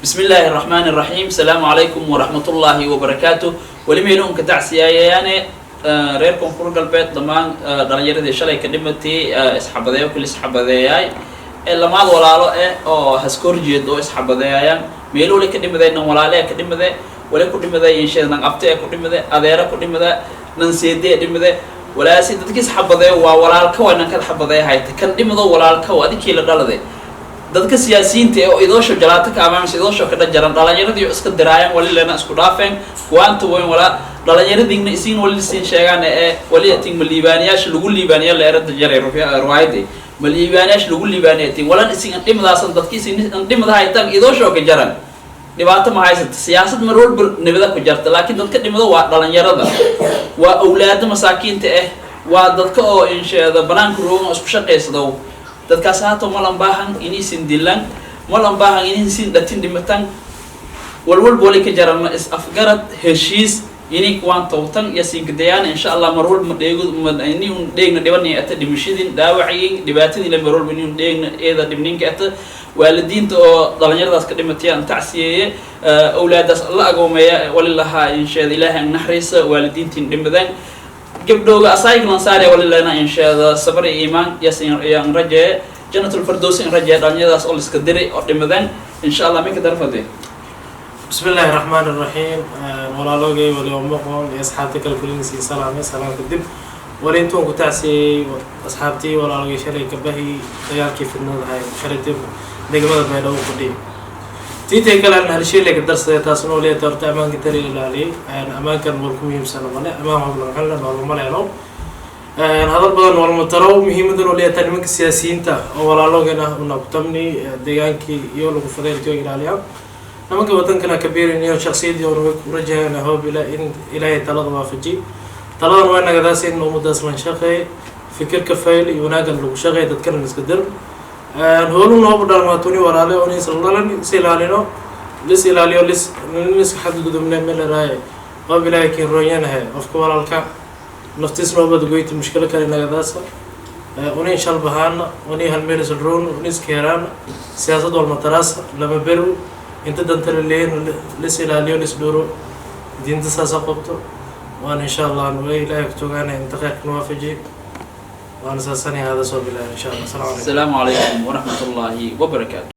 بسم الله الرحمن الرحيم. السلام عليكم ورحمة الله وبركاته. ولم يلون كتعسيا يعني reerkan fur galbeed dhamaan dhalinyarada shalay ka dhimatay isxabadeeyo kala isxabadeeyay lamaad walaalo oo haskoor jeed oo isxabadeeyayaan meelo wali ka dhimadayna walaalo ka dhimaday wali ku dhimaday insheedan abtay ku dhimaday adeera ku dhimaday nan seedee dhimaday walaasi dadkii isxabadeeyo waa walaalka waana ka xabadeeyay kan dhimado walaalka waa adkii la dhaladay dadka siyaasiyiinta oo idoosho jalaata ka amaam idoosho ka dhajaran dhalinyaradii iska diraayaan wali leena isku dhaafeen kuwaanta weyn wala dhalinyaradina isiin wali siin sheegaan wali atin maliibaaniyaasha lagu liibaaniya leerada jaray ruwaayade maliibaaniyaasha lagu liibaaniyay wala isiin dhimadaas dadkii siin dhimada haytan idoosho ka jaran dhibaato ma haysan siyaasad mar walba nabada ku jarta laakiin dadka dhimada waa dhalinyarada waa awlaad masaakiinta waa dadka oo inshaada banaanka roogan isku shaqeysado dadkaas haato malan baahan inaysan dilan malan baahan inaysan dhatin dhimatan walwal booli ka jaran is afgarad heshiis inay kuwan tawtan yasin gidayaan insha Allah marwal ma dheego inay un dheegna dhibanay ata dhimashadin daawaciyeen dhibaatadii la marwal inay un dheegna eeda dhibninka ata waalidiinta oo dhalinyaradaas ka dhimatayaan tacsiyeeye awlaadaas la agoomeeya walillaha insha Ilaahay naxariisa waalidiintiin dhimadaan gabdhooga asaygan saare walillaana inshaada sabr iimaan yasin ayaan rajay jannatul firdaws in rajay dhalinyaradaas oo iska diray oo dhimadaan insha Allah ma ka darfade بسم الله الرحمن الرحيم ولا لوجي ولا يومكم أصحابتي كل سي سلام كدب ولا أنتم كتعسي أصحابتي ولا لوجي شريك بهي تيار كيف النظر هاي شريت نجمة ما لو كدي تيجي كلام هالشيء اللي قدرت تاسنو ليه ترت أمان كتير لالي أمان كان ملكم يمسنا ولا أمامهم الحلا ولا ما لينو هذا بدن والمترو مهم دون ليه تنمك السياسيين تا ولا لوجينا ونقطمني ديانكي يولو كفدير تيجي لاليا نمك وطن كنا كبير إنه شخصية ورجعنا هو بلا إن إلهي تلاذ ما فجي تلاذ ما نقداس إنه مدرس من شقي فكر كفايل يناقل لو شقي تتكلم نسقدر هولو نوب دار ما توني وراله وني سلالن سلالينو لسلاليو لس حد قدمنا من الرأي هو بلا يكين رويان هاي أفكار الكا نفتيس نوبة دقيت المشكلة كنا نقداسه وني إن شاء الله بهانا وني هالميرس الرون وني سكيران سياسة والمتراس لما بيرو انت دنتر الليل لسه لاليو لسه دورو دين تساسا قبطو وانا ان شاء الله نوي لا يكتوغانا انت خير نوافجي وانا ساساني هذا صوب الله ان شاء الله. السلام عليكم السلام عليكم ورحمة الله وبركاته.